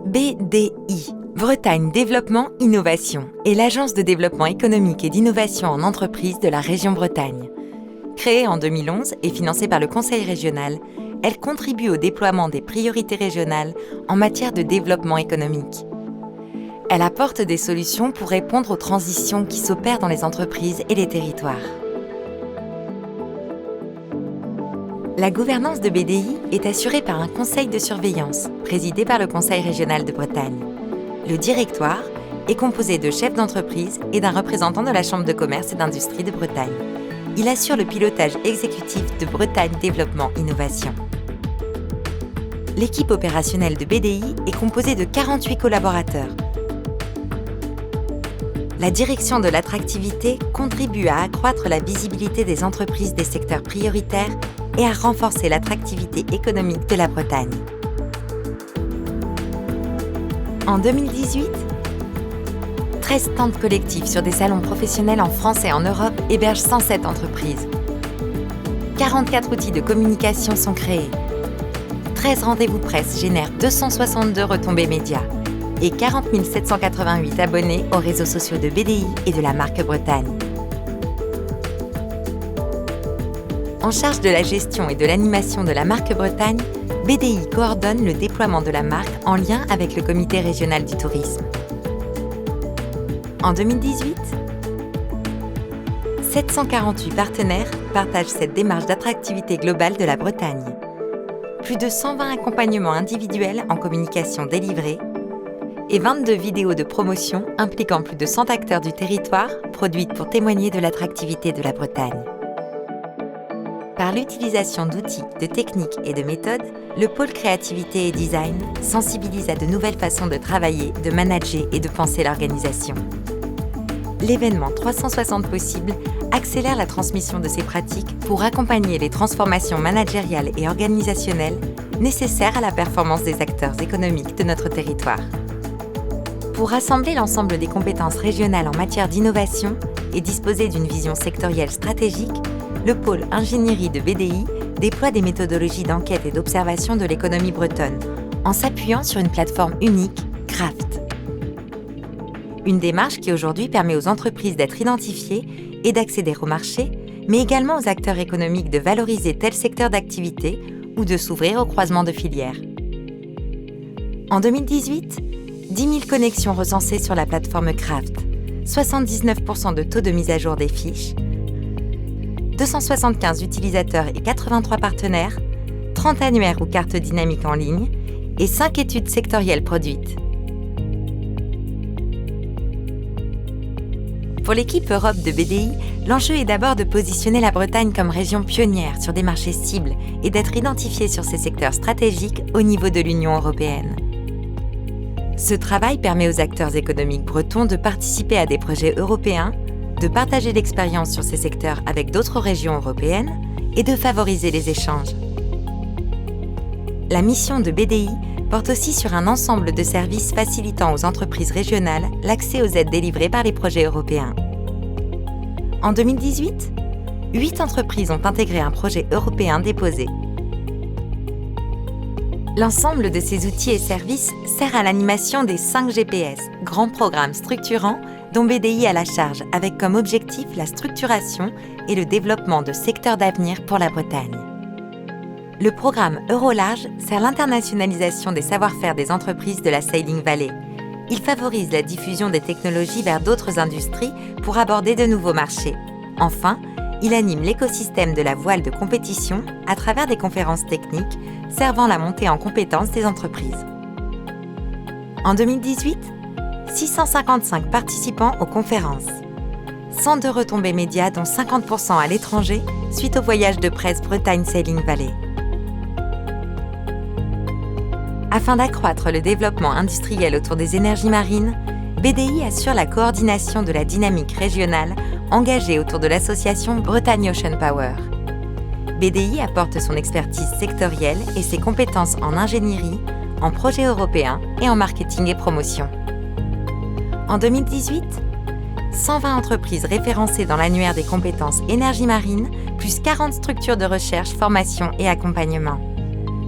BDI, Bretagne Développement Innovation, est l'agence de développement économique et d'innovation en entreprise de la région Bretagne. Créée en 2011 et financée par le Conseil régional, elle contribue au déploiement des priorités régionales en matière de développement économique. Elle apporte des solutions pour répondre aux transitions qui s'opèrent dans les entreprises et les territoires. La gouvernance de BDI est assurée par un conseil de surveillance, présidé par le Conseil régional de Bretagne. Le directoire est composé de chefs d'entreprise et d'un représentant de la Chambre de commerce et d'industrie de Bretagne. Il assure le pilotage exécutif de Bretagne Développement Innovation. L'équipe opérationnelle de BDI est composée de 48 collaborateurs. La direction de l'attractivité contribue à accroître la visibilité des entreprises des secteurs prioritaires et à renforcer l'attractivité économique de la Bretagne. En 2018, 13 stands collectifs sur des salons professionnels en France et en Europe hébergent 107 entreprises. 44 outils de communication sont créés. 13 rendez-vous presse génèrent 262 retombées médias et 40 788 abonnés aux réseaux sociaux de BDI et de la marque Bretagne. En charge de la gestion et de l'animation de la marque Bretagne, BDI coordonne le déploiement de la marque en lien avec le Comité régional du tourisme. En 2018, 748 partenaires partagent cette démarche d'attractivité globale de la Bretagne. Plus de 120 accompagnements individuels en communication délivrés et 22 vidéos de promotion impliquant plus de 100 acteurs du territoire produites pour témoigner de l'attractivité de la Bretagne. Par l'utilisation d'outils, de techniques et de méthodes, le pôle créativité et design sensibilise à de nouvelles façons de travailler, de manager et de penser l'organisation. L'événement 360 possibles accélère la transmission de ces pratiques pour accompagner les transformations managériales et organisationnelles nécessaires à la performance des acteurs économiques de notre territoire. Pour rassembler l'ensemble des compétences régionales en matière d'innovation et disposer d'une vision sectorielle stratégique, le pôle ingénierie de BDI déploie des méthodologies d'enquête et d'observation de l'économie bretonne en s'appuyant sur une plateforme unique, Craft. Une démarche qui aujourd'hui permet aux entreprises d'être identifiées et d'accéder au marché, mais également aux acteurs économiques de valoriser tel secteur d'activité ou de s'ouvrir au croisement de filières. En 2018, 10 000 connexions recensées sur la plateforme Craft, 79% de taux de mise à jour des fiches, 275 utilisateurs et 83 partenaires, 30 annuaires ou cartes dynamiques en ligne et 5 études sectorielles produites. Pour l'équipe Europe de BDI, l'enjeu est d'abord de positionner la Bretagne comme région pionnière sur des marchés cibles et d'être identifiée sur ces secteurs stratégiques au niveau de l'Union européenne. Ce travail permet aux acteurs économiques bretons de participer à des projets européens, de partager l'expérience sur ces secteurs avec d'autres régions européennes et de favoriser les échanges. La mission de BDI porte aussi sur un ensemble de services facilitant aux entreprises régionales l'accès aux aides délivrées par les projets européens. En 2018, 8 entreprises ont intégré un projet européen déposé. L'ensemble de ces outils et services sert à l'animation des 5 GPS, grands programmes structurants dont BDI a la charge avec comme objectif la structuration et le développement de secteurs d'avenir pour la Bretagne. Le programme Eurolarge sert l'internationalisation des savoir-faire des entreprises de la Sailing Valley. Il favorise la diffusion des technologies vers d'autres industries pour aborder de nouveaux marchés. Enfin, il anime l'écosystème de la voile de compétition à travers des conférences techniques servant la montée en compétences des entreprises. En 2018, 655 participants aux conférences. 102 retombées médias dont 50% à l'étranger suite au voyage de presse Bretagne Sailing Valley. Afin d'accroître le développement industriel autour des énergies marines, BDI assure la coordination de la dynamique régionale engagée autour de l'association Bretagne Ocean Power. BDI apporte son expertise sectorielle et ses compétences en ingénierie, en projets européens et en marketing et promotion. En 2018, 120 entreprises référencées dans l'annuaire des compétences énergie marine, plus 40 structures de recherche, formation et accompagnement.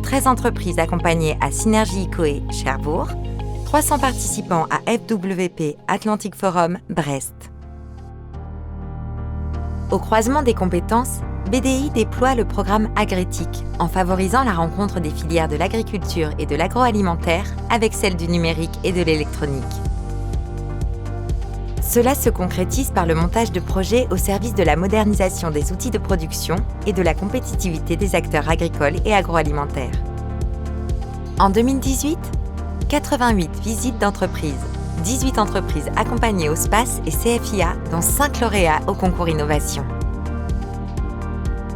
13 entreprises accompagnées à Synergie Ecoe Cherbourg, 300 participants à FWP Atlantic Forum Brest. Au croisement des compétences, BDI déploie le programme Agrétique en favorisant la rencontre des filières de l'agriculture et de l'agroalimentaire avec celles du numérique et de l'électronique. Cela se concrétise par le montage de projets au service de la modernisation des outils de production et de la compétitivité des acteurs agricoles et agroalimentaires. En 2018, 88 visites d'entreprises, 18 entreprises accompagnées au SPACE et CFIA, dont 5 lauréats au concours Innovation.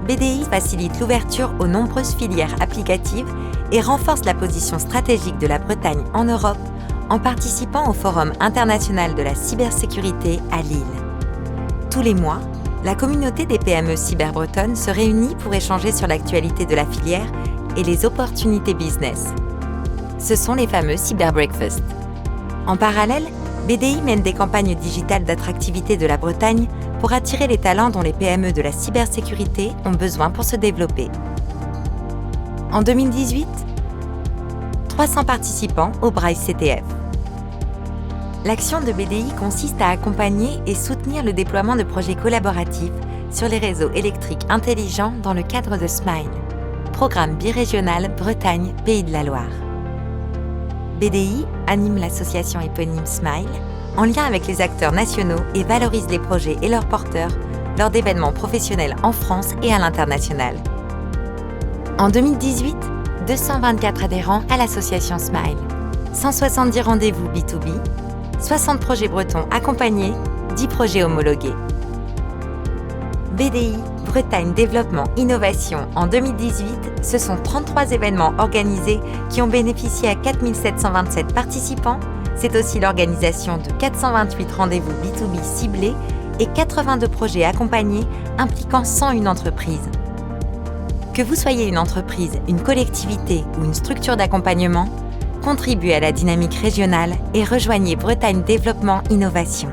BDI facilite l'ouverture aux nombreuses filières applicatives et renforce la position stratégique de la Bretagne en Europe en participant au Forum international de la cybersécurité à Lille. Tous les mois, la communauté des PME cyberbretonnes se réunit pour échanger sur l'actualité de la filière et les opportunités business. Ce sont les fameux Cyber Breakfast. En parallèle, BDI mène des campagnes digitales d'attractivité de la Bretagne pour attirer les talents dont les PME de la cybersécurité ont besoin pour se développer. En 2018, 300 participants au Braille CTF. L'action de BDI consiste à accompagner et soutenir le déploiement de projets collaboratifs sur les réseaux électriques intelligents dans le cadre de SMILE, programme birégional Bretagne-Pays de la Loire. BDI anime l'association éponyme SMILE en lien avec les acteurs nationaux et valorise les projets et leurs porteurs lors d'événements professionnels en France et à l'international. En 2018, 224 adhérents à l'association SMILE, 170 rendez-vous B2B, 60 projets bretons accompagnés, 10 projets homologués. BDI, Bretagne Développement Innovation en 2018, ce sont 33 événements organisés qui ont bénéficié à 4 727 participants. C'est aussi l'organisation de 428 rendez-vous B2B ciblés et 82 projets accompagnés impliquant 101 entreprises. Que vous soyez une entreprise, une collectivité ou une structure d'accompagnement, contribuez à la dynamique régionale et rejoignez Bretagne Développement Innovation.